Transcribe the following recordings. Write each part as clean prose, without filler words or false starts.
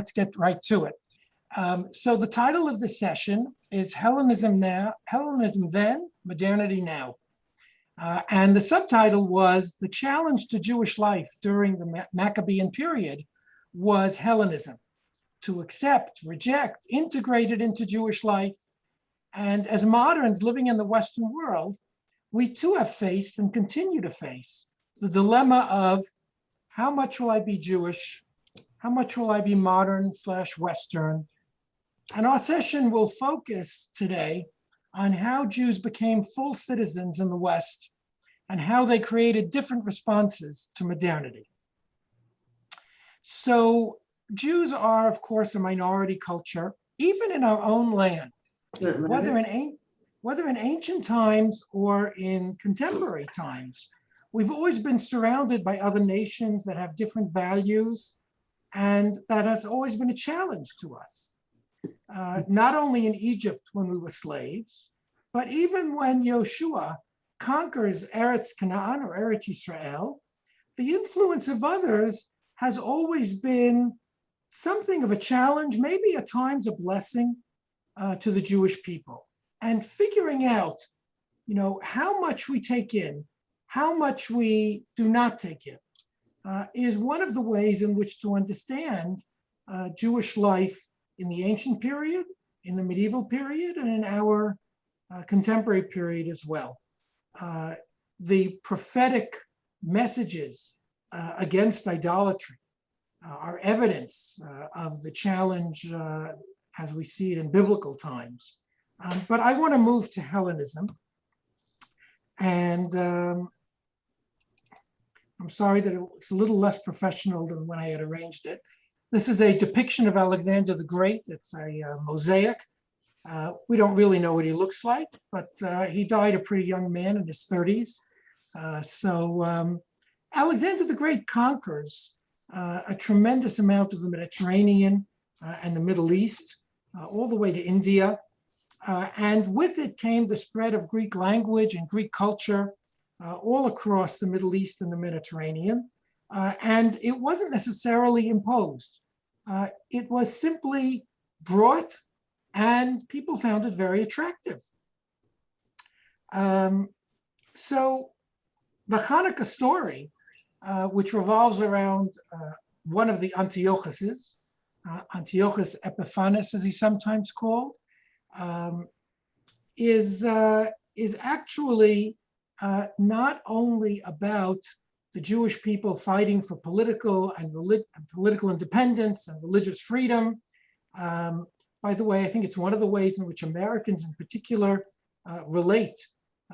let's get right to it. So the title of this session is Hellenism Then, Modernity Now. And the subtitle was The Challenge to Jewish Life During the Maccabean Period was Hellenism, to accept, reject, integrate it into Jewish life. And as moderns living in the Western world, we too have faced and continue to face the dilemma of how much will I be Jewish? How much will I be modern/Western? And our session will focus today on how Jews became full citizens in the West and how they created different responses to modernity. So Jews are, of course, a minority culture, even in our own land, whether in ancient times or in contemporary times. We've always been surrounded by other nations that have different values, and that has always been a challenge to us. Not only in Egypt when we were slaves, but even when Yoshua conquers Eretz Canaan or Eretz Israel, the influence of others has always been something of a challenge, maybe at times a blessing to the Jewish people. And figuring out, how much we take in, how much we do not take in, is one of the ways in which to understand Jewish life in the ancient period, in the medieval period, and in our contemporary period as well. The prophetic messages against idolatry are evidence of the challenge as we see it in biblical times. But I want to move to Hellenism. And I'm sorry that it's a little less professional than when I had arranged it. This is a depiction of Alexander the Great. It's a mosaic. We don't really know what he looks like, but he died a pretty young man in his 30s. Alexander the Great conquers a tremendous amount of the Mediterranean and the Middle East, all the way to India. And with it came the spread of Greek language and Greek culture all across the Middle East and the Mediterranean. And it wasn't necessarily imposed. It was simply brought, and people found it very attractive. So the Hanukkah story, which revolves around one of the Antiochuses, Antiochus Epiphanes, as he's sometimes called, is actually not only about the Jewish people fighting for political independence and religious freedom. By the way, I think it's one of the ways in which Americans in particular relate.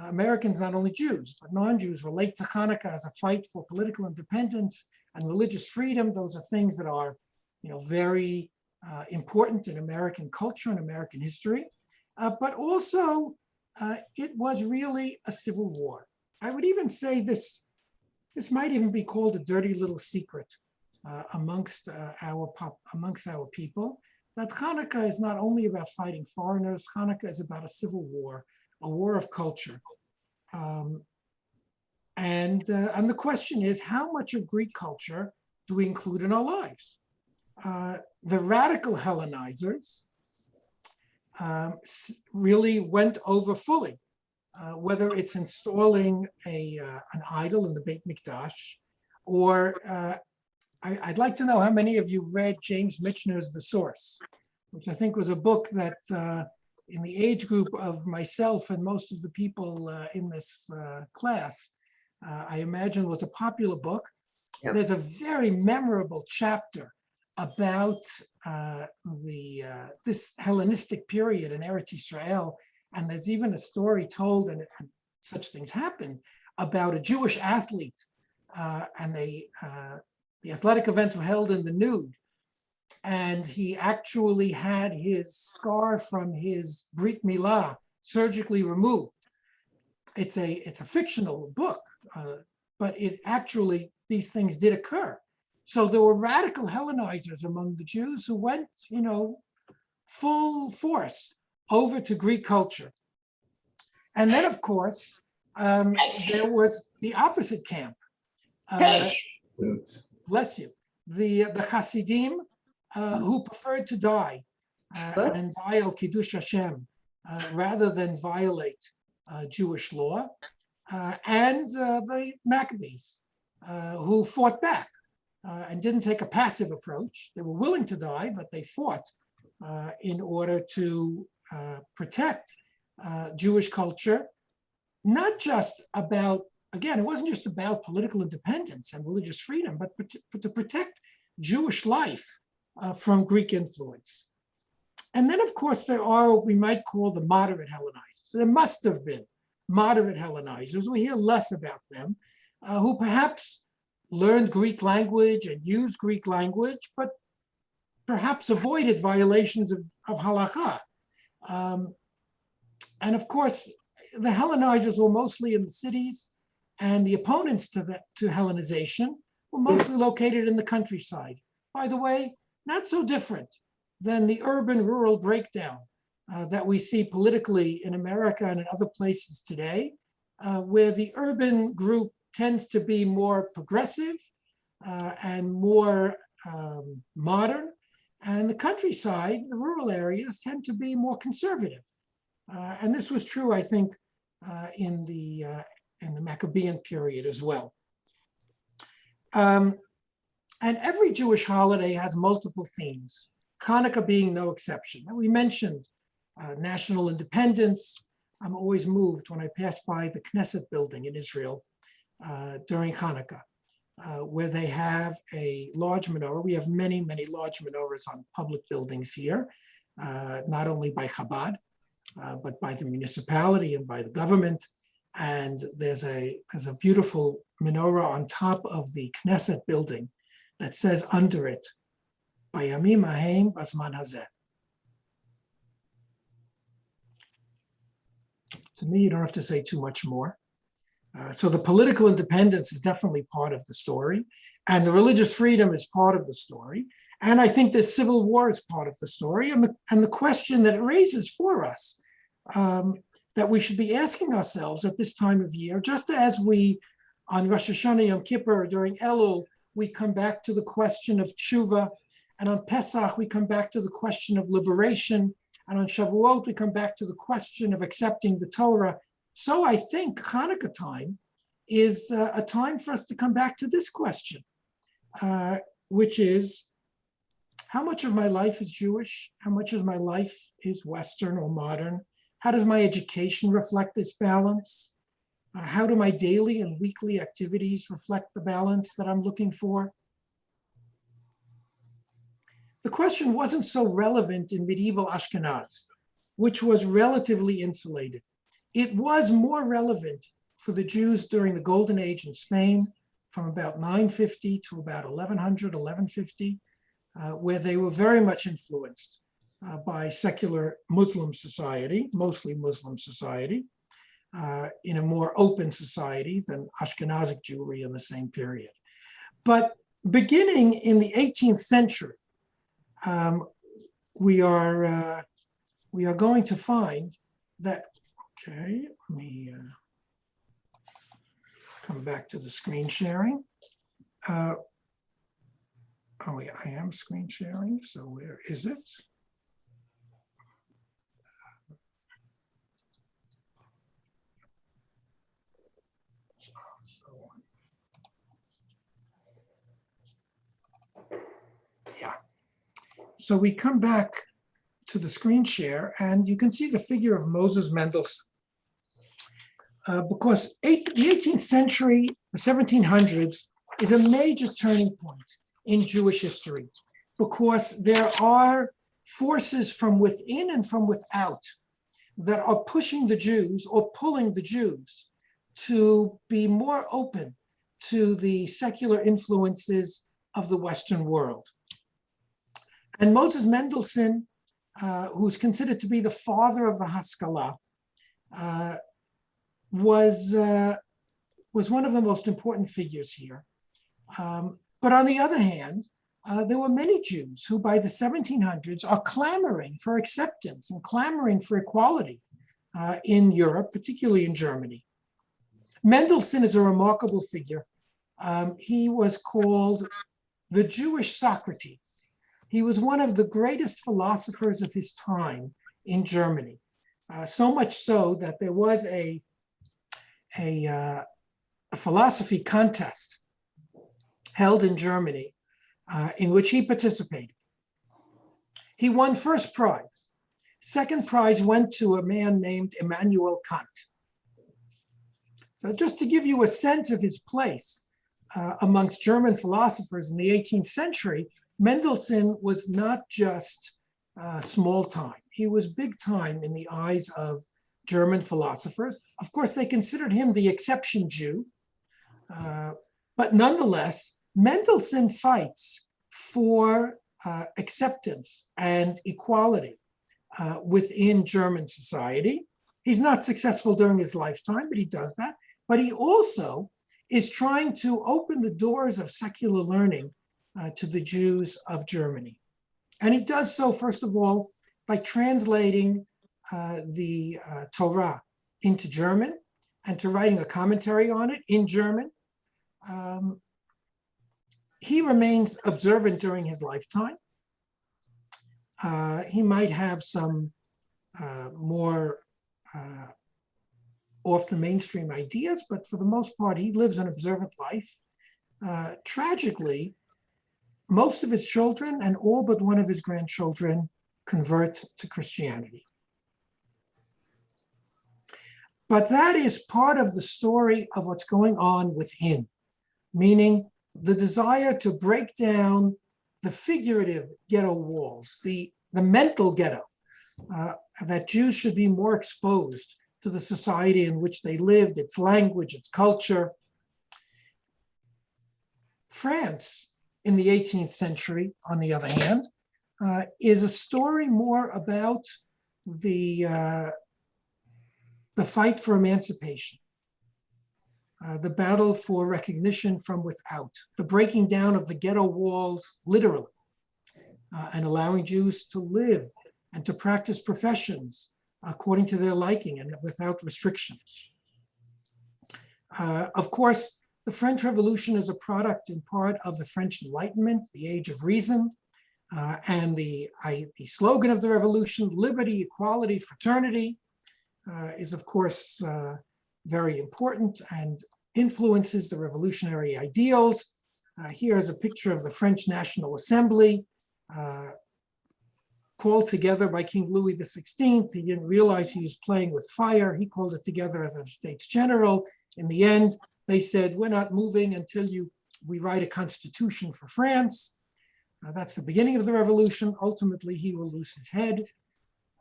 Americans, not only Jews, but non-Jews, relate to Hanukkah as a fight for political independence and religious freedom. Those are things that are, very important in American culture and American history. But also, it was really a civil war. I would even say this might even be called a dirty little secret amongst our people, that Hanukkah is not only about fighting foreigners. Hanukkah is about a civil war, a war of culture. And the question is, how much of Greek culture do we include in our lives? The radical Hellenizers really went over fully, whether it's installing an idol in the Beit Mikdash, or I'd like to know how many of you read James Michener's The Source, which I think was a book that in the age group of myself and most of the people in this class, I imagine was a popular book. Yep. There's a very memorable chapter about this Hellenistic period in Eretz Israel, and there's even a story told, and such things happened, about a Jewish athlete, and the athletic events were held in the nude, and he actually had his scar from his Brit Milah surgically removed. It's a fictional book, but it actually, these things did occur. So there were radical Hellenizers among the Jews who went, full force over to Greek culture. And then, of course, there was the opposite camp. Bless you. The Hasidim, who preferred to die and die al Kiddush Hashem rather than violate Jewish law, and the Maccabees, who fought back and didn't take a passive approach. They were willing to die, but they fought in order to protect Jewish culture, not just about, again, it wasn't just about political independence and religious freedom, but to protect Jewish life from Greek influence. And then, of course, there are what we might call the moderate Hellenizers. So there must have been moderate Hellenizers. We hear less about them, who perhaps learned Greek language and used Greek language, but perhaps avoided violations of halakha. And of course, the Hellenizers were mostly in the cities, and the opponents to Hellenization were mostly located in the countryside. By the way, not so different than the urban-rural breakdown that we see politically in America and in other places today, where the urban group tends to be more progressive and more modern, and the countryside, the rural areas, tend to be more conservative. And this was true, I think, in the Maccabean period as well. And every Jewish holiday has multiple themes, Hanukkah being no exception. And we mentioned national independence. I'm always moved when I pass by the Knesset building in Israel during Hanukkah, where they have a large menorah. We have many, many large menorahs on public buildings here, not only by Chabad, but by the municipality and by the government. And there's a beautiful menorah on top of the Knesset building that says under it, Bayamim Ahem Basman Hazeh. To me, you don't have to say too much more. So the political independence is definitely part of the story, and the religious freedom is part of the story. And I think the civil war is part of the story, and the question that it raises for us, that we should be asking ourselves at this time of year, just as we, on Rosh Hashanah, Yom Kippur, during Elul, we come back to the question of tshuva, and on Pesach, we come back to the question of liberation, and on Shavuot, we come back to the question of accepting the Torah. So I think Hanukkah time is a time for us to come back to this question, which is, how much of my life is Jewish? How much of my life is Western or modern? How does my education reflect this balance? How do my daily and weekly activities reflect the balance that I'm looking for? The question wasn't so relevant in medieval Ashkenaz, which was relatively insulated. It was more relevant for the Jews during the Golden Age in Spain, from about 950 to about 1100, 1150, where they were very much influenced by secular Muslim society, mostly Muslim society, in a more open society than Ashkenazic Jewry in the same period. But beginning in the 18th century, we are going to find that, okay, let me come back to the screen sharing. Oh yeah, I am screen sharing, so where is it? Yeah. So we come back to the screen share, and you can see the figure of Moses Mendelssohn. Because the 18th century, the 1700s, is a major turning point in Jewish history, because there are forces from within and from without that are pushing the Jews or pulling the Jews to be more open to the secular influences of the Western world. And Moses Mendelssohn, who's considered to be the father of the Haskalah, was one of the most important figures here. But on the other hand, there were many Jews who by the 1700s are clamoring for acceptance and clamoring for equality in Europe, particularly in Germany. Mendelssohn is a remarkable figure. He was called the Jewish Socrates, He was one of the greatest philosophers of his time in Germany, so much so that there was a philosophy contest held in Germany in which he participated. He won first prize. Second prize went to a man named Immanuel Kant. So just to give you a sense of his place amongst German philosophers in the 18th century, Mendelssohn was not just small time. He was big time in the eyes of German philosophers. Of course, they considered him the exception Jew. But nonetheless, Mendelssohn fights for acceptance and equality within German society. He's not successful during his lifetime, but he does that. But he also is trying to open the doors of secular learning to the Jews of Germany. And he does so, first of all, by translating the Torah into German and to writing a commentary on it in German. He remains observant during his lifetime. He might have some more off the mainstream ideas, but for the most part, he lives an observant life. Tragically, most of his children and all but one of his grandchildren convert to Christianity. But that is part of the story of what's going on within, meaning the desire to break down the figurative ghetto walls, the mental ghetto, that Jews should be more exposed to the society in which they lived, its language, its culture. France in the 18th century, on the other hand, is a story more about the fight for emancipation, the battle for recognition from without, the breaking down of the ghetto walls, literally, and allowing Jews to live and to practice professions according to their liking and without restrictions. Of course, the French Revolution is a product in part of the French Enlightenment, the Age of Reason, and the slogan of the revolution, liberty, equality, fraternity, is of course very important and influences the revolutionary ideals. Here is a picture of the French National Assembly, called together by King Louis XVI. He didn't realize he was playing with fire. He called it together as a States General. In the end, they said, we're not moving until we write a constitution for France. That's the beginning of the revolution. Ultimately, he will lose his head.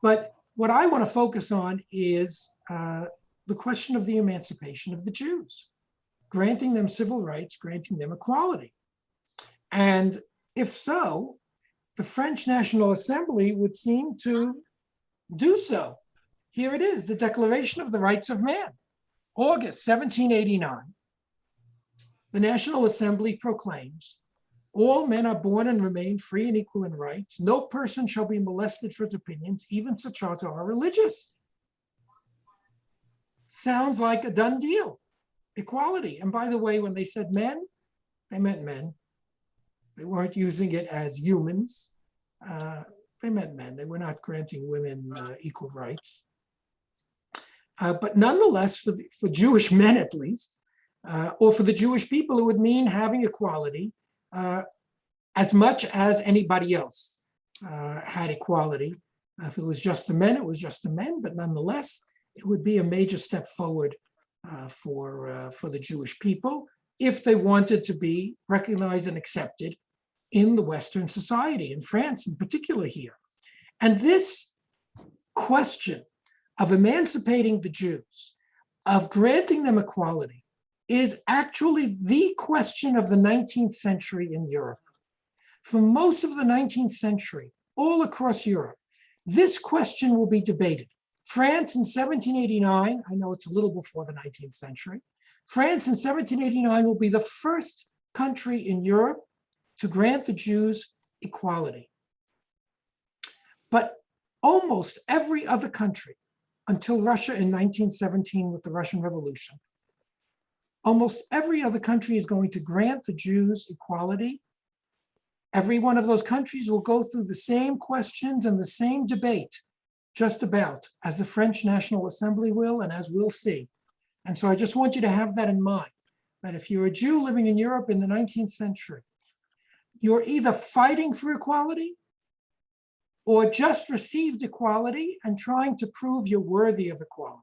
But what I want to focus on is the question of the emancipation of the Jews, granting them civil rights, granting them equality. And if so, the French National Assembly would seem to do so. Here it is, the Declaration of the Rights of Man, August 1789. The National Assembly proclaims, all men are born and remain free and equal in rights. No person shall be molested for his opinions, even such as are religious. Sounds like a done deal, equality. And by the way, when they said men, they meant men. They weren't using it as humans. They meant men. They were not granting women equal rights. But nonetheless, for Jewish men at least, or for the Jewish people, it would mean having equality as much as anybody else had equality. If it was just the men, it was just the men. But nonetheless, it would be a major step forward for the Jewish people if they wanted to be recognized and accepted in the Western society, in France in particular here. And this question of emancipating the Jews, of granting them equality, is actually the question of the 19th century in Europe. For most of the 19th century, all across Europe, this question will be debated. France in 1789, I know it's a little before the 19th century, France in 1789 will be the first country in Europe to grant the Jews equality. But almost every other country, until Russia in 1917 with the Russian Revolution, almost every other country is going to grant the Jews equality Every one of those countries will go through the same questions and the same debate, just about, as the French National Assembly will, and as we'll see. And so I just want you to have that in mind, that if you're a Jew living in Europe in the 19th century, you're either fighting for equality or just received equality and trying to prove you're worthy of equality.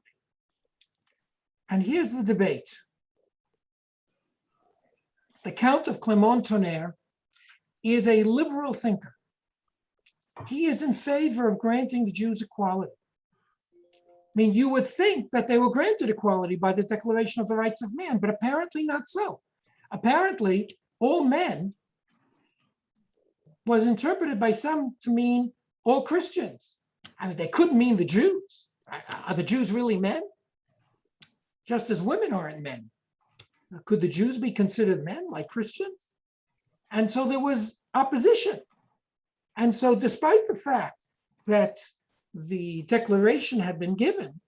And here's the debate. The Count of Clermont-Tonnerre is a liberal thinker. He is in favor of granting the Jews equality. I mean, you would think that they were granted equality by the Declaration of the Rights of Man, but apparently not so. Apparently, all men was interpreted by some to mean all Christians. I mean, they couldn't mean the Jews. Are the Jews really men? Just as women aren't men. Could the Jews be considered men like Christians? And so there was opposition. And so despite the fact that the declaration had been given,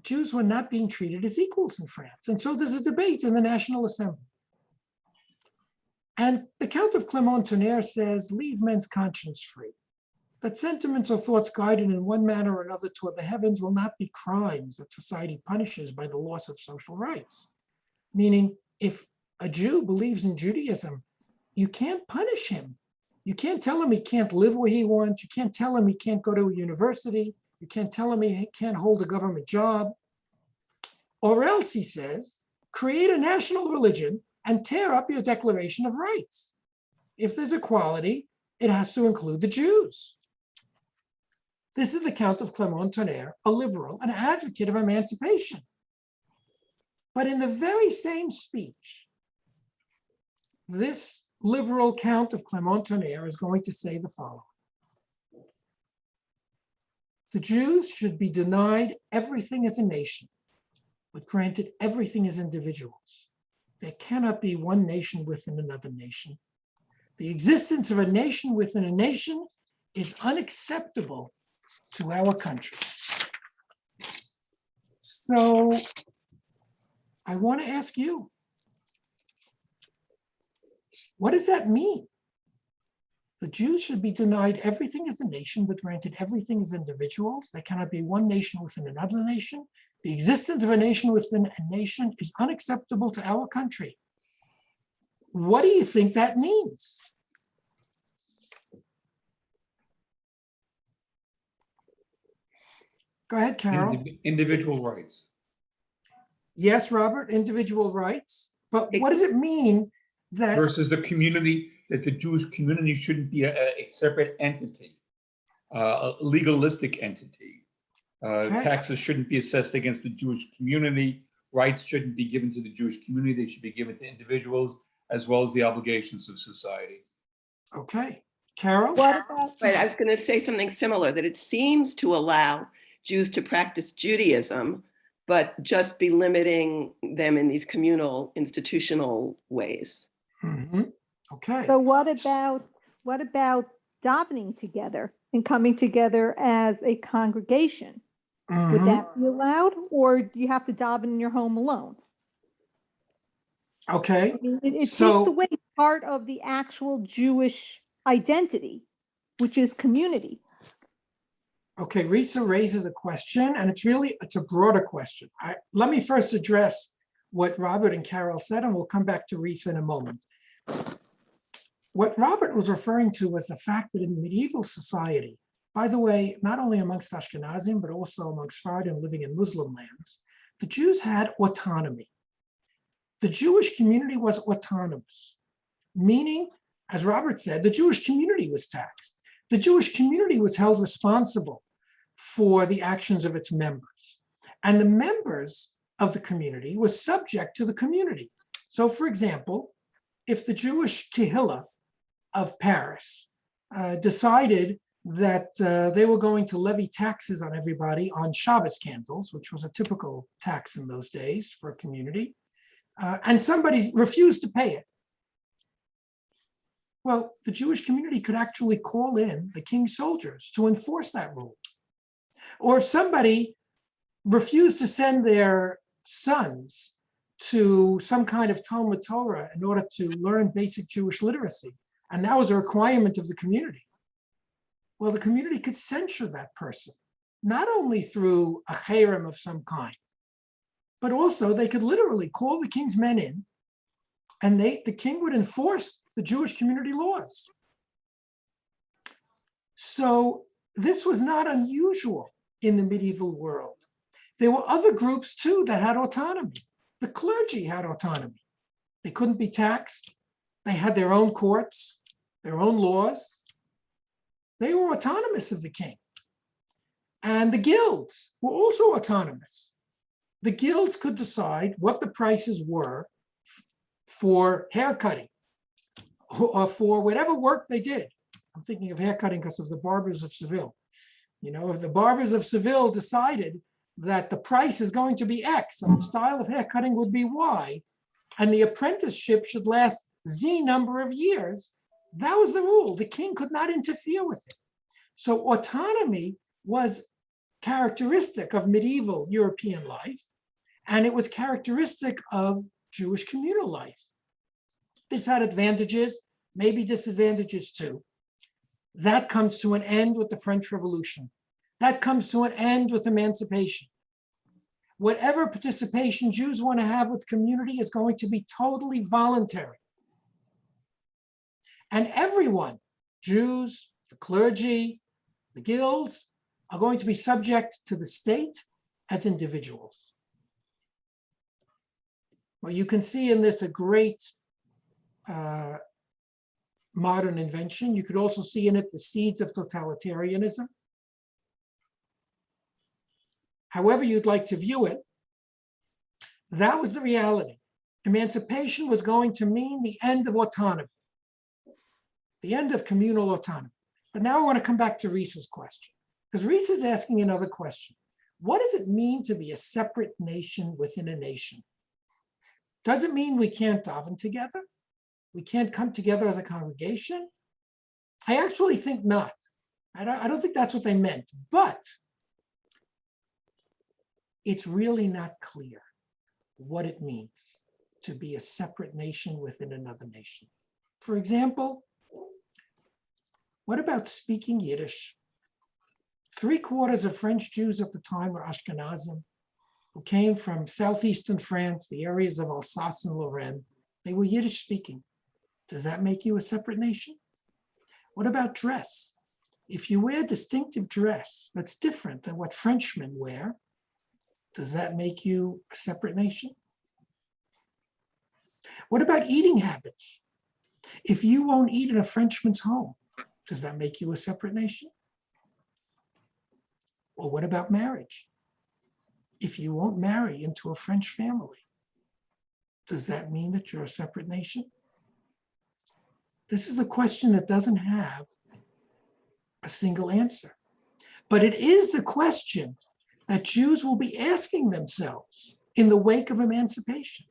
Jews were not being treated as equals in France. And so there's a debate in the National Assembly. And the Count of Clermont-Tonnerre says, leave men's conscience free. That sentiments or thoughts guided in one manner or another toward the heavens will not be crimes that society punishes by the loss of social rights. Meaning, if a Jew believes in Judaism, you can't punish him. You can't tell him he can't live where he wants. You can't tell him he can't go to a university. You can't tell him he can't hold a government job. Or else, he says, create a national religion and tear up your Declaration of Rights. If there's equality, it has to include the Jews. This is the Count of Clermont-Tonnerre, a liberal, an advocate of emancipation. But in the very same speech, this liberal Count of Clermont-Tonnerre is going to say the following. The Jews should be denied everything as a nation, but granted everything as individuals. There cannot be one nation within another nation. The existence of a nation within a nation is unacceptable to our country. So I want to ask you, what does that mean? The Jews should be denied everything as a nation, but granted everything as individuals. There cannot be one nation within another nation. The existence of a nation within a nation is unacceptable to our country. What do you think that means? Go ahead, Carol. Individual rights. Yes, Robert, individual rights. But what does it mean that versus the community, that the Jewish community shouldn't be a separate entity, a legalistic entity. Okay. Taxes shouldn't be assessed against the Jewish community. Rights shouldn't be given to the Jewish community. They should be given to individuals, as well as the obligations of society. Okay. Carol? What about? Right, I was going to say something similar, that it seems to allow Jews to practice Judaism, but just be limiting them in these communal, institutional ways. Mm-hmm. Okay. So what about davening together and coming together as a congregation? Mm-hmm. Would that be allowed, or do you have to daven in your home alone? Okay. I mean, it takes So- away part of the actual Jewish identity, which is community. Okay, Risa raises a question, and it's a broader question. Let me first address what Robert and Carol said, and we'll come back to Risa in a moment. What Robert was referring to was the fact that in medieval society, by the way, not only amongst Ashkenazim, but also amongst Sephardim living in Muslim lands, the Jews had autonomy. The Jewish community was autonomous, meaning, as Robert said, the Jewish community was taxed. The Jewish community was held responsible for the actions of its members. And the members of the community were subject to the community. So for example, if the Jewish Kehillah of Paris decided that they were going to levy taxes on everybody on Shabbos candles, which was a typical tax in those days for a community, and somebody refused to pay it, well, the Jewish community could actually call in the king's soldiers to enforce that rule. Or if somebody refused to send their sons to some kind of Talmud Torah in order to learn basic Jewish literacy, and that was a requirement of the community, well, the community could censure that person, not only through a cherem of some kind, but also they could literally call the king's men in, and the king would enforce the Jewish community laws. So this was not unusual in the medieval world. There were other groups too that had autonomy. The clergy had autonomy. They couldn't be taxed. They had their own courts, their own laws. They were autonomous of the king. And the guilds were also autonomous. The guilds could decide what the prices were for haircutting or for whatever work they did. I'm thinking of haircutting because of the barbers of Seville. You know, if the barbers of Seville decided that the price is going to be X and the style of haircutting would be Y, and the apprenticeship should last Z number of years, that was the rule. The king could not interfere with it. So autonomy was characteristic of medieval European life, and it was characteristic of Jewish communal life. This had advantages, maybe disadvantages too. That comes to an end with the French Revolution. That comes to an end with emancipation. Whatever participation Jews want to have with community is going to be totally voluntary. And everyone, Jews, the clergy, the guilds, are going to be subject to the state as individuals. Well, you can see in this a great modern invention. You could also see in it the seeds of totalitarianism. However you'd like to view it, that was the reality. Emancipation was going to mean the end of autonomy, the end of communal autonomy. But now I want to come back to Risa's question, because Risa is asking another question. What does it mean to be a separate nation within a nation? Does it mean we can't daven together? We can't come together as a congregation? I actually think not. I don't think that's what they meant, but it's really not clear what it means to be a separate nation within another nation. For example, what about speaking Yiddish? 3/4 of French Jews at the time were Ashkenazim, who came from southeastern France, the areas of Alsace and Lorraine. They were Yiddish speaking. Does that make you a separate nation? What about dress? If you wear distinctive dress that's different than what Frenchmen wear, does that make you a separate nation? What about eating habits? If you won't eat in a Frenchman's home, does that make you a separate nation? Or what about marriage? If you won't marry into a French family, does that mean that you're a separate nation? This is a question that doesn't have a single answer, but it is the question that Jews will be asking themselves in the wake of emancipation.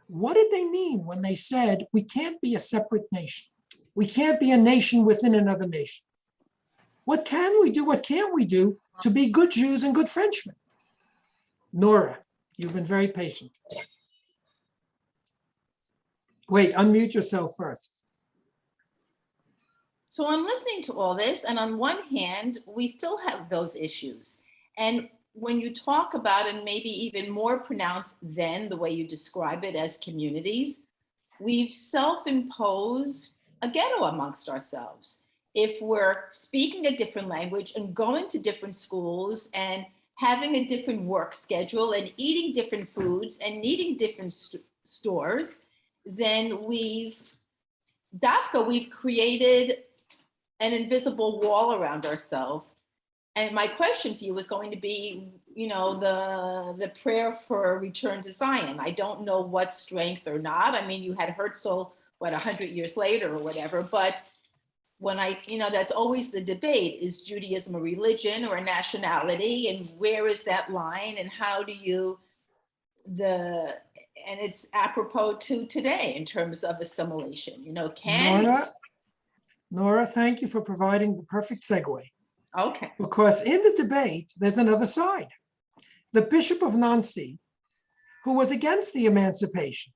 What did they mean when they said, we can't be a separate nation? We can't be a nation within another nation. What can we do? What can't we do to be good Jews and good Frenchmen? Nora, you've been very patient. Wait, unmute yourself first. So I'm listening to all this, and on one hand, we still have those issues. And when you talk about, and maybe even more pronounced than the way you describe it as communities, we've self-imposed a ghetto amongst ourselves. If we're speaking a different language and going to different schools and having a different work schedule and eating different foods and needing different stores, then we've created an invisible wall around ourselves. And my question for you is going to be, the prayer for a return to Zion. I don't know what strength or not. I mean, you had Herzl, 100 years later or whatever, but when that's always the debate, is Judaism a religion or a nationality? And where is that line? And how do you, and it's apropos to today in terms of assimilation, Nora, thank you for providing the perfect segue. Okay. Because in the debate, there's another side. The Bishop of Nancy, who was against the emancipation.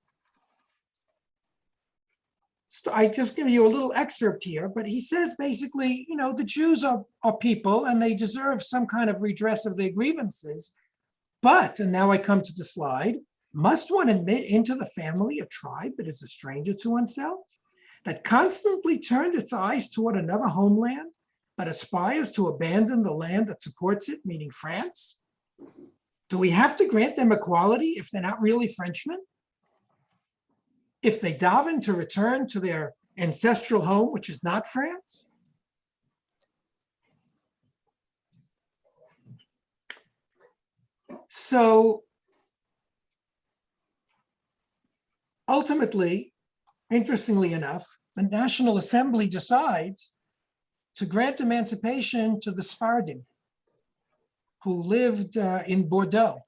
So I just give you a little excerpt here, but he says basically, you know, the Jews are people and they deserve some kind of redress of their grievances. But, and now I come to the slide, must one admit into the family a tribe that is a stranger to oneself, that constantly turns its eyes toward another homeland, that aspires to abandon the land that supports it, meaning France? Do we have to grant them equality if they're not really Frenchmen? If they daven to return to their ancestral home, which is not France? So ultimately, interestingly enough, the National Assembly decides to grant emancipation to the Sephardim who lived in Bordeaux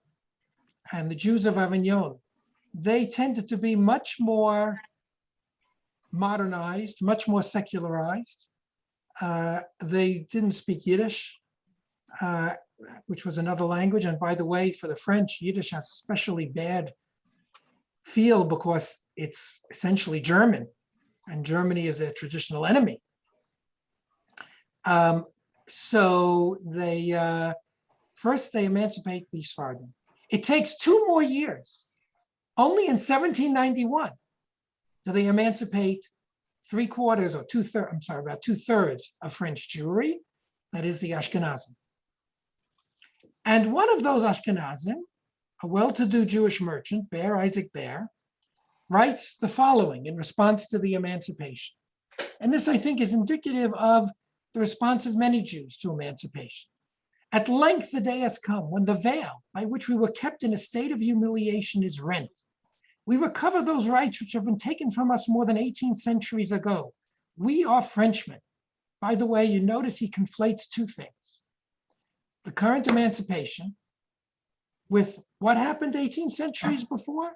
and the Jews of Avignon. They tended to be much more modernized, much more secularized. They didn't speak Yiddish, which was another language. And by the way, for the French, Yiddish has a especially bad feel because it's essentially German, and Germany is their traditional enemy. So they first they emancipate these Sephardim. It takes 2 more years. Only in 1791 do they emancipate 3/4 or 2/3, I'm sorry, about 2/3 of French Jewry, that is the Ashkenazim. And one of those Ashkenazim, a well-to-do Jewish merchant, Ber Isaac Ber, writes the following in response to the emancipation. And this, I think, is indicative of the response of many Jews to emancipation. At length, the day has come when the veil by which we were kept in a state of humiliation is rent. We recover those rights which have been taken from us more than 18 centuries ago. We are Frenchmen. By the way, you notice he conflates 2 things. The current emancipation with what happened 18 centuries before?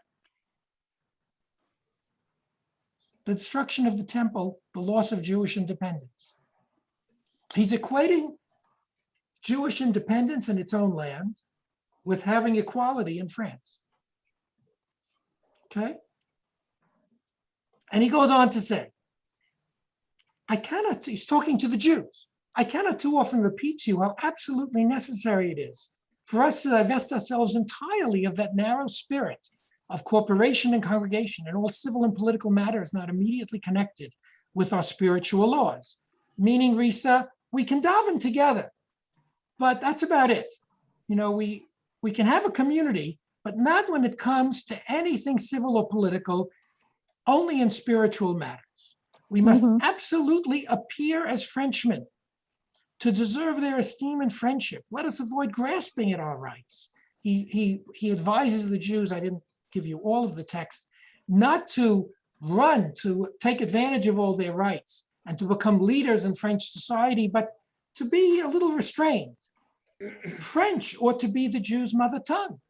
The destruction of the temple, the loss of Jewish independence. He's equating Jewish independence in its own land with having equality in France. Okay? And he goes on to say, he's talking to the Jews, I cannot too often repeat to you how absolutely necessary it is for us to divest ourselves entirely of that narrow spirit of corporation and congregation and all civil and political matters not immediately connected with our spiritual laws. Meaning, Risa, we can daven together, but that's about it. You know, we can have a community, but not when it comes to anything civil or political, only in spiritual matters. We must absolutely appear as Frenchmen to deserve their esteem and friendship. Let us avoid grasping at our rights. He advises the Jews, I didn't give you all of the text, not to run, to take advantage of all their rights and to become leaders in French society, but to be a little restrained. French ought to be the Jews' mother tongue.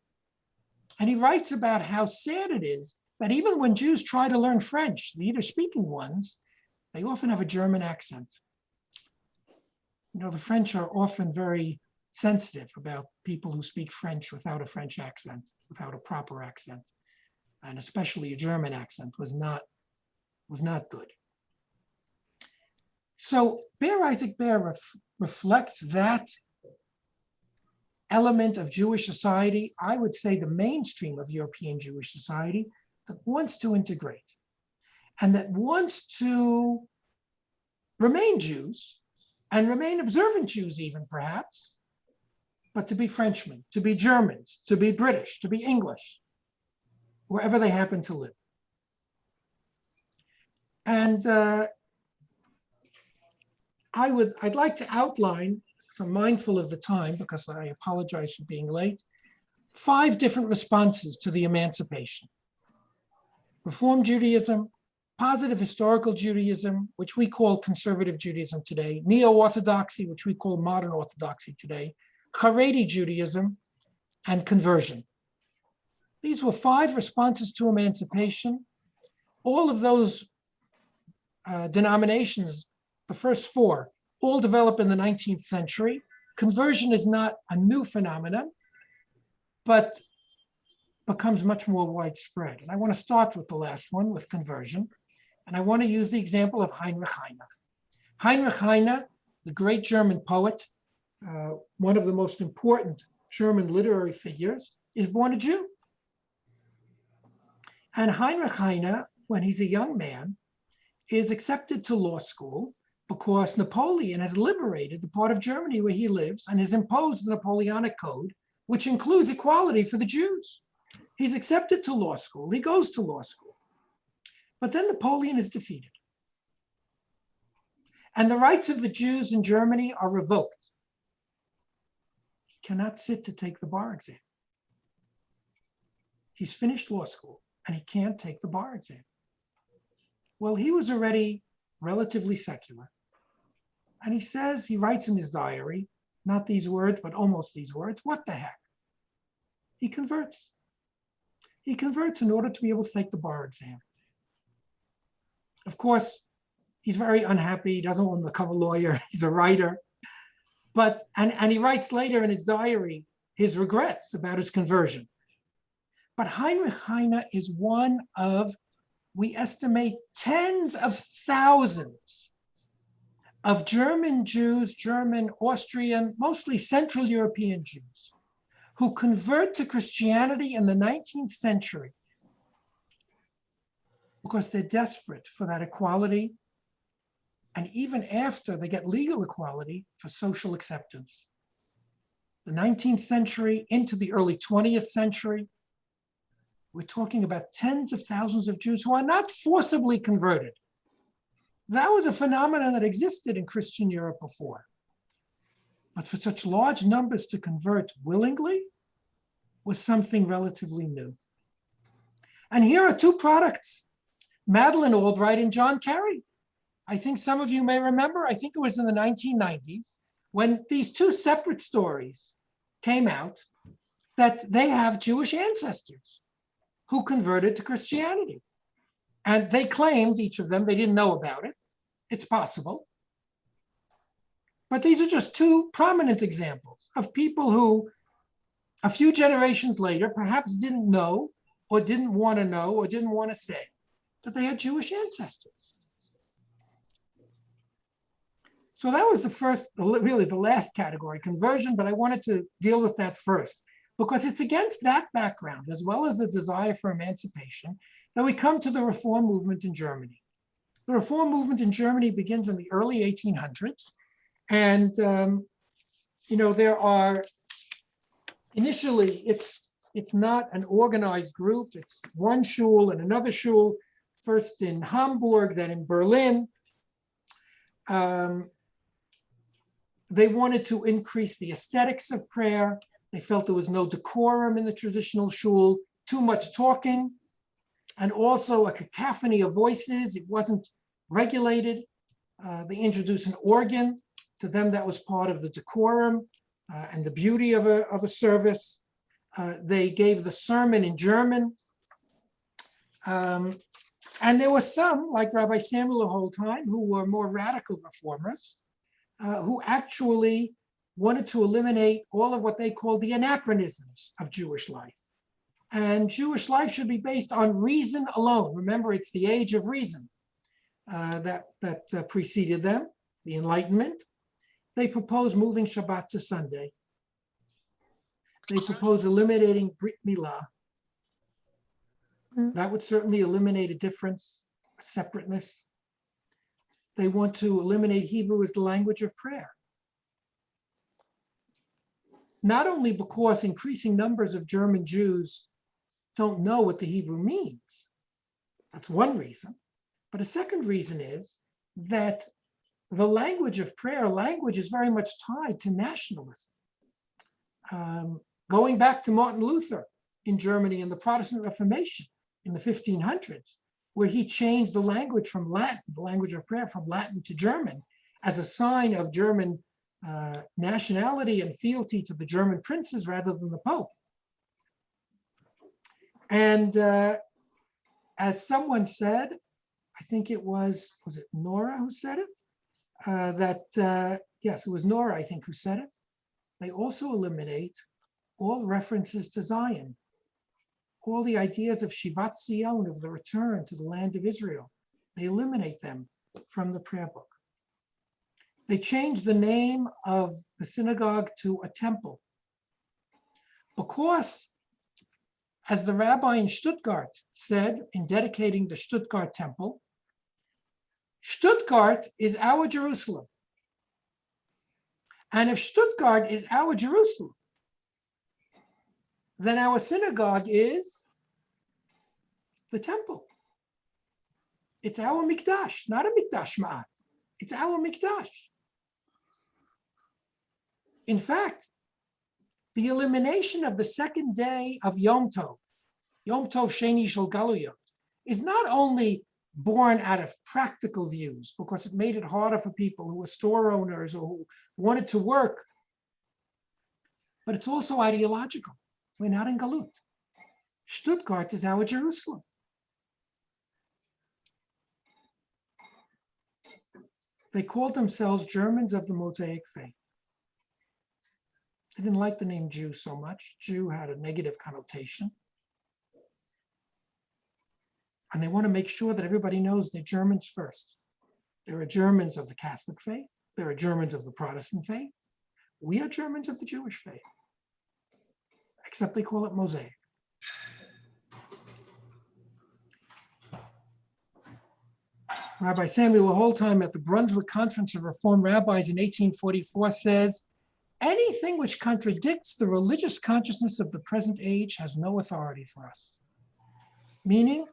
And he writes about how sad it is that even when Jews try to learn French, the Yiddish-speaking ones, they often have a German accent. You know, the French are often very sensitive about people who speak French without a French accent, without a proper accent, and especially a German accent was not good. So Ber Isaac Ber reflects that element of Jewish society, I would say the mainstream of European Jewish society, that wants to integrate and that wants to remain Jews and remain observant Jews even perhaps, but to be Frenchmen, to be Germans, to be British, to be English, wherever they happen to live. And I'd like to outline, so I'm mindful of the time because I apologize for being late, 5 different responses to the emancipation. Reform Judaism, positive historical Judaism, which we call conservative Judaism today, neo-Orthodoxy, which we call modern Orthodoxy today, Haredi Judaism, and conversion. These were 5 responses to emancipation. All of those denominations, the first 4, all developed in the 19th century. Conversion is not a new phenomenon, but becomes much more widespread. And I want to start with the last one, with conversion. And I want to use the example of Heinrich Heine. Heinrich Heine, the great German poet, one of the most important German literary figures, is born a Jew. And Heinrich Heine, when he's a young man, is accepted to law school because Napoleon has liberated the part of Germany where he lives and has imposed the Napoleonic Code, which includes equality for the Jews. He's accepted to law school. He goes to law school. But then Napoleon is defeated. And the rights of the Jews in Germany are revoked. He cannot sit to take the bar exam. He's finished law school and he can't take the bar exam. Well, he was already relatively secular. And he says, he writes in his diary, not these words, but almost these words, what the heck? He converts. He converts in order to be able to take the bar exam. Of course, he's very unhappy. He doesn't want to become a lawyer. He's a writer. But, and he writes later in his diary his regrets about his conversion. But Heinrich Heine is one of, we estimate, tens of thousands of German Jews, German, Austrian, mostly Central European Jews, who convert to Christianity in the 19th century because they're desperate for that equality. And even after they get legal equality, for social acceptance. The 19th century into the early 20th century, we're talking about tens of thousands of Jews who are not forcibly converted. That was a phenomenon that existed in Christian Europe before. But for such large numbers to convert willingly was something relatively new. And here are two products, Madeleine Albright and John Kerry. I think some of you may remember, I think it was in the 1990s, when these two separate stories came out that they have Jewish ancestors who converted to Christianity. And they claimed, each of them, they didn't know about it. It's possible. But these are just two prominent examples of people who, a few generations later, perhaps didn't know, or didn't want to know, or didn't want to say that they had Jewish ancestors. So that was the first, really the last category, conversion, but I wanted to deal with that first, because it's against that background, as well as the desire for emancipation, that we come to the Reform movement in Germany. The Reform movement in Germany begins in the early 1800s. And, there are, initially, it's not an organized group. It's one shul and another shul, first in Hamburg, then in Berlin. They wanted to increase the aesthetics of prayer. They felt there was no decorum in the traditional shul, too much talking, and also a cacophony of voices. It wasn't regulated. They introduced an organ. To them, that was part of the decorum and the beauty of a service. They gave the sermon in German. And there were some, like Rabbi Samuel Holtheim, who were more radical reformers, who actually wanted to eliminate all of what they called the anachronisms of Jewish life. And Jewish life should be based on reason alone. Remember, it's the age of reason that preceded them, the Enlightenment. They proposed moving Shabbat to Sunday. They proposed eliminating Brit Milah. That would certainly eliminate a difference, a separateness. They want to eliminate Hebrew as the language of prayer. Not only because increasing numbers of German Jews don't know what the Hebrew means. That's one reason. But a second reason is that the language of prayer, language is very much tied to nationalism. Going back to Martin Luther in Germany and the Protestant Reformation in the 1500s, where he changed the language from Latin, the language of prayer, from Latin to German, as a sign of German nationality and fealty to the German princes rather than the Pope. And as someone said, I think it was it Nora who said it? Yes, it was Nora, I think, who said it. They also eliminate all references to Zion. all the ideas of Shivat Zion, of the return to the land of Israel. They eliminate them from the prayer book. They change the name of the synagogue to a temple. Because, as the rabbi in Stuttgart said in dedicating the Stuttgart temple, Stuttgart is our Jerusalem. And if Stuttgart is our Jerusalem, then our synagogue is the temple. It's our mikdash, not a mikdash ma'at. It's our mikdash. In fact, the elimination of the second day of Yom Tov Sheni Shel Galuyot, is not only born out of practical views, because it made it harder for people who were store owners or who wanted to work, but it's also ideological. We're not in Galut. Stuttgart is our Jerusalem. They called themselves Germans of the Mosaic faith. They didn't like the name Jew so much. Jew had a negative connotation. And they want to make sure that everybody knows they're Germans first. There are Germans of the Catholic faith. There are Germans of the Protestant faith. We are Germans of the Jewish faith, except they call it Mosaic. Rabbi Samuel Holtheim at the Brunswick Conference of Reformed Rabbis in 1844 says, anything which contradicts the religious consciousness of the present age has no authority for us. Meaning,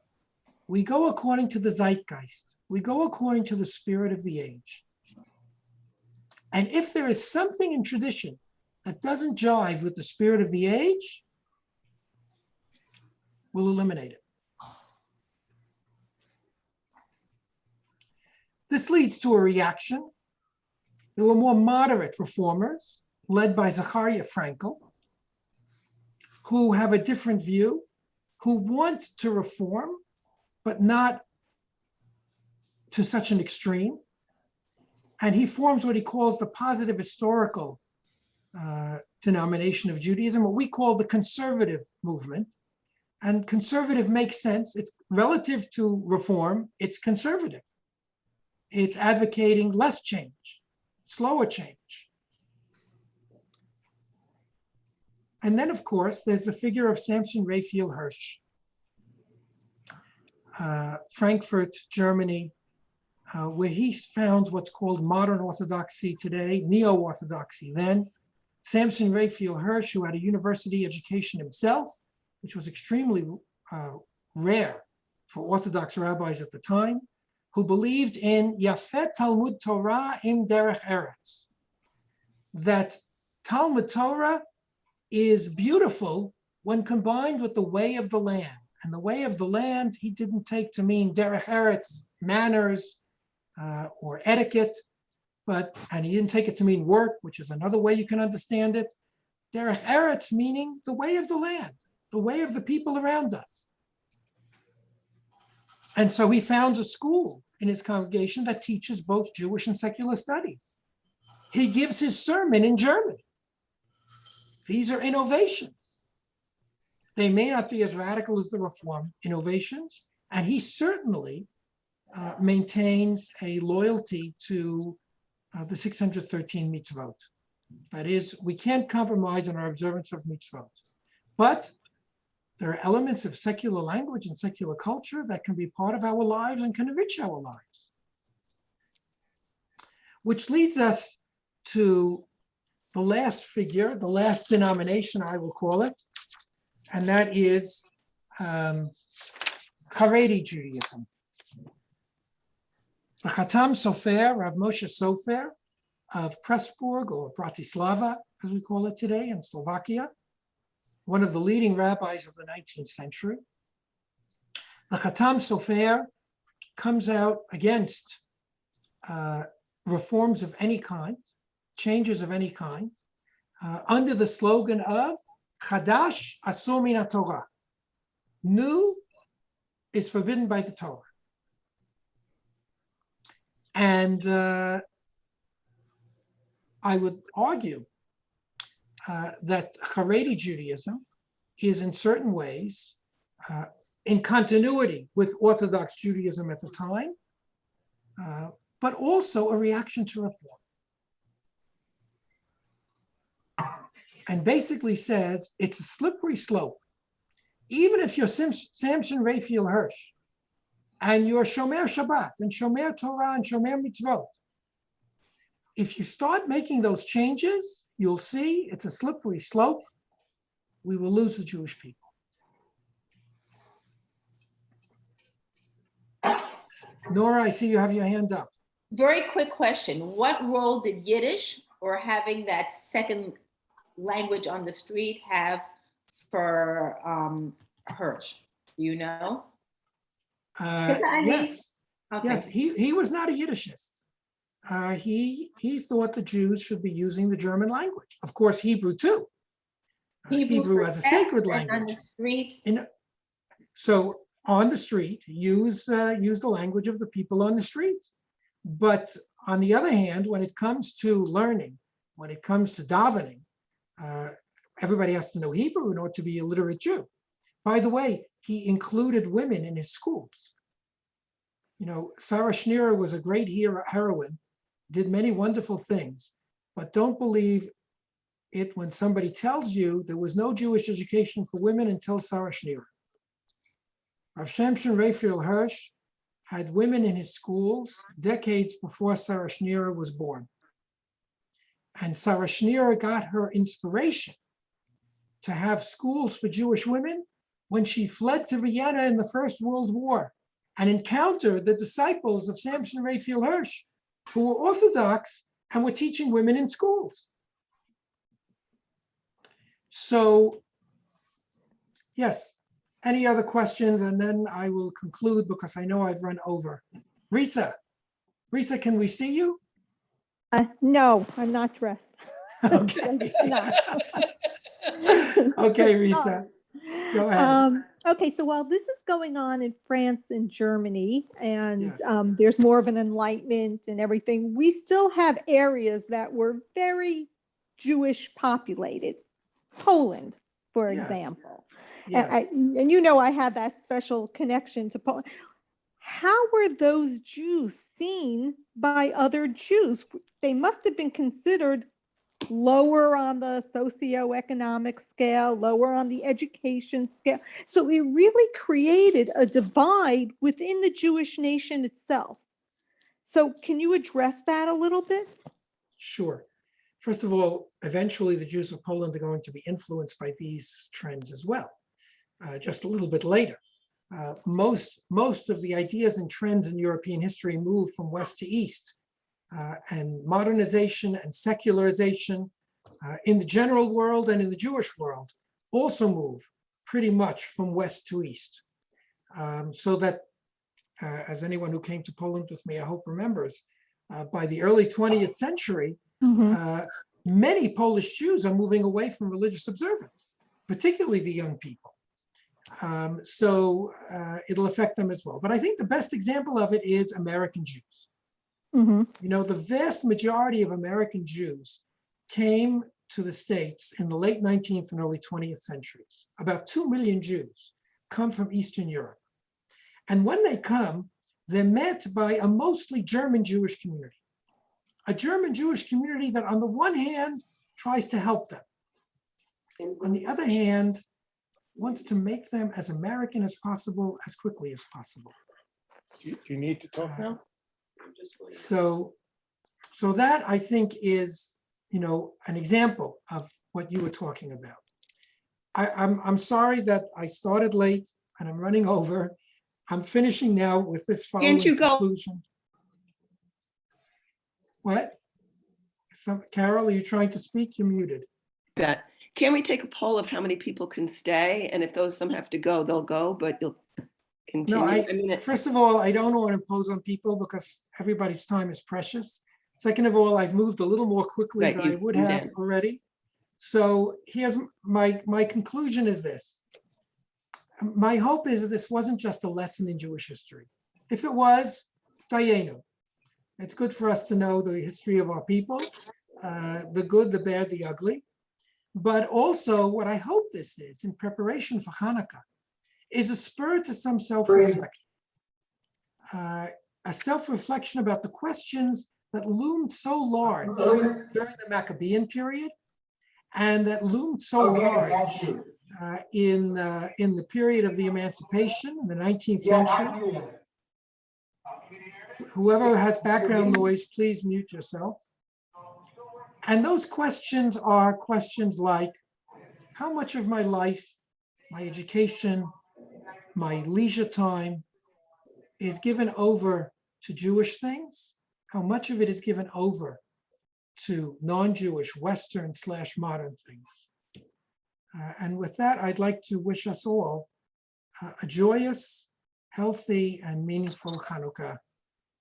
we go according to the zeitgeist. We go according to the spirit of the age. And if there is something in tradition that doesn't jive with the spirit of the age, we'll eliminate it. This leads to a reaction. There were more moderate reformers, led by Zachariah Frankel, who have a different view, who want to reform, but not to such an extreme. And he forms what he calls the positive historical denomination of Judaism, what we call the conservative movement. And conservative makes sense. It's relative to reform, it's conservative. It's advocating less change, slower change. And then, of course, there's the figure of Samson Raphael Hirsch, Frankfurt, Germany, where he founds what's called modern Orthodoxy today, neo-Orthodoxy then. Samson Raphael Hirsch, who had a university education himself, which was extremely rare for Orthodox rabbis at the time, who believed in Yafet Talmud Torah im Derech Eretz, that Talmud Torah is beautiful when combined with the way of the land. And the way of the land, he didn't take to mean Derech Eretz, manners or etiquette, and he didn't take it to mean work, which is another way you can understand it. Derech Eretz meaning the way of the land, the way of the people around us. And so he founds a school in his congregation that teaches both Jewish and secular studies. He gives his sermon in German. These are innovations. They may not be as radical as the Reform innovations, and he certainly maintains a loyalty to the 613 mitzvot. That is, we can't compromise on our observance of mitzvot. But there are elements of secular language and secular culture that can be part of our lives and can enrich our lives. Which leads us to the last figure, the last denomination, I will call it, and that is Haredi Judaism. The Chatam Sofer, Rav Moshe Sofer of Pressburg, or Bratislava, as we call it today, in Slovakia, one of the leading rabbis of the 19th century. The Chatam Sofer comes out against reforms of any kind, changes of any kind, under the slogan of Chadash Asur min haTorah. New is forbidden by the Torah. And I would argue that Haredi Judaism is in certain ways in continuity with Orthodox Judaism at the time, but also a reaction to reform. And basically says it's a slippery slope. Even if you're Samson Raphael Hirsch and you're Shomer Shabbat and Shomer Torah and Shomer Mitzvot, if you start making those changes, you'll see it's a slippery slope. We will lose the Jewish people. Nora, I see you have your hand up. Very quick question. What role did Yiddish or having that second language on the street have for Hirsch? Do you know? Yes, Okay. yes, he was not a Yiddishist. He thought the Jews should be using the German language. Of course, Hebrew too. Hebrew as a sacred language. On the streets. So on the street, use the language of the people on the street. But on the other hand, when it comes to learning, when it comes to davening, everybody has to know Hebrew in order to be a literate Jew. By the way, he included women in his schools. You know, Sarah Schneer was a great heroine, did many wonderful things, but don't believe it when somebody tells you there was no Jewish education for women until Sarah Schneer. Rav Shimshon Raphael Hirsch had women in his schools decades before Sarah Schneer was born. And Sarah Schneer got her inspiration to have schools for Jewish women when she fled to Vienna in the First World War and encountered the disciples of Samson Raphael Hirsch, who were Orthodox and were teaching women in schools. So, yes, any other questions? And then I will conclude because I know I've run over. Risa, can we see you? No, I'm not dressed. Okay. No. Okay, Risa, go ahead. Okay, so while this is going on in France and Germany, and Yes. there's more of an enlightenment and everything, we still have areas that were very Jewish populated. Poland, for Yes. example. Yes. And you know I had that special connection to Poland. How were those Jews seen by other Jews? They must have been considered lower on the socioeconomic scale, lower on the education scale. So it really created a divide within the Jewish nation itself. So can you address that a little bit? Sure. First of all, eventually the Jews of Poland are going to be influenced by these trends as well, just a little bit later. Most of the ideas and trends in European history move from west to east. And modernization and secularization in the general world and in the Jewish world also move pretty much from west to east. So that, as anyone who came to Poland with me, I hope remembers, by the early 20th century, many Polish Jews are moving away from religious observance, particularly the young people. So it'll affect them as well. But I think the best example of it is American Jews. You know, the vast majority of American Jews came to the States in the late 19th and early 20th centuries. About 2 million Jews come from Eastern Europe. And when they come, they're met by a mostly German Jewish community. A German Jewish community that on the one hand tries to help them. On the other hand, wants to make them as American as possible, as quickly as possible. Do you need to talk now? So that I think is, you know, an example of what you were talking about. I'm sorry that I started late and I'm running over. I'm finishing now with this following conclusion. What? Carol, are you trying to speak? You're muted. Bet. Can we take a poll of how many people can stay? And if some have to go, they'll go, but you'll continue. No, first of all, I don't want to impose on people because everybody's time is precious. Second of all, I've moved a little more quickly than I would have already. So here's my conclusion is this. My hope is that this wasn't just a lesson in Jewish history. If it was, dayenu. It's good for us to know the history of our people, the good, the bad, the ugly. But also what I hope this is in preparation for Hanukkah, is a spur to some self-reflection. A self-reflection about the questions that loomed so large during the Maccabean period, and that loomed so large in the period of the Emancipation in the 19th century. Whoever has background noise, please mute yourself. And those questions are questions like, how much of my life, my education, my leisure time is given over to Jewish things? How much of it is given over to non-Jewish Western/modern things? And with that, I'd like to wish us all a joyous, healthy, and meaningful Hanukkah.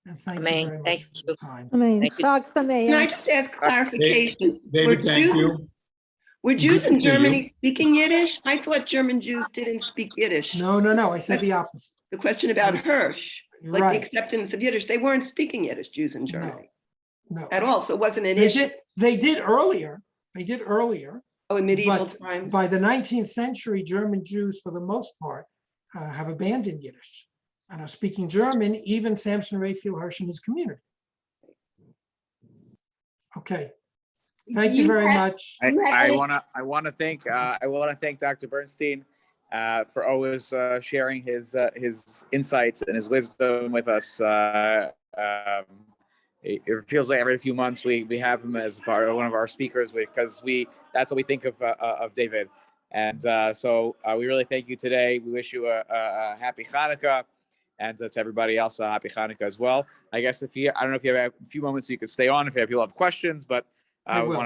And thank you very much for your time. I mean, Thank you. Chag Can I Sameach. just ask clarification? David, thank you. Were Jews Good to in see you. Germany speaking Yiddish? I thought German Jews didn't speak Yiddish. No, no, no, I said the opposite. The question about Hirsch, like the Right, acceptance of Yiddish, they weren't speaking Yiddish, Jews in Germany, no. at all. So it wasn't an They issue. did earlier, Oh, in medieval but times. by the 19th century, German Jews, for the most part, have abandoned Yiddish and are speaking German, even Samson Raphael Hirsch and his community. Okay, thank you very much. I want to thank Dr. Bernstein for always sharing his insights and his wisdom with us. It feels like every few months we have him as part of one of our speakers, because that's what we think of David. And so we really thank you today. We wish you a happy Hanukkah, and to everybody else a happy Hanukkah as well. I guess I don't know if you have a few moments you could stay on if people have questions, but I we will. want to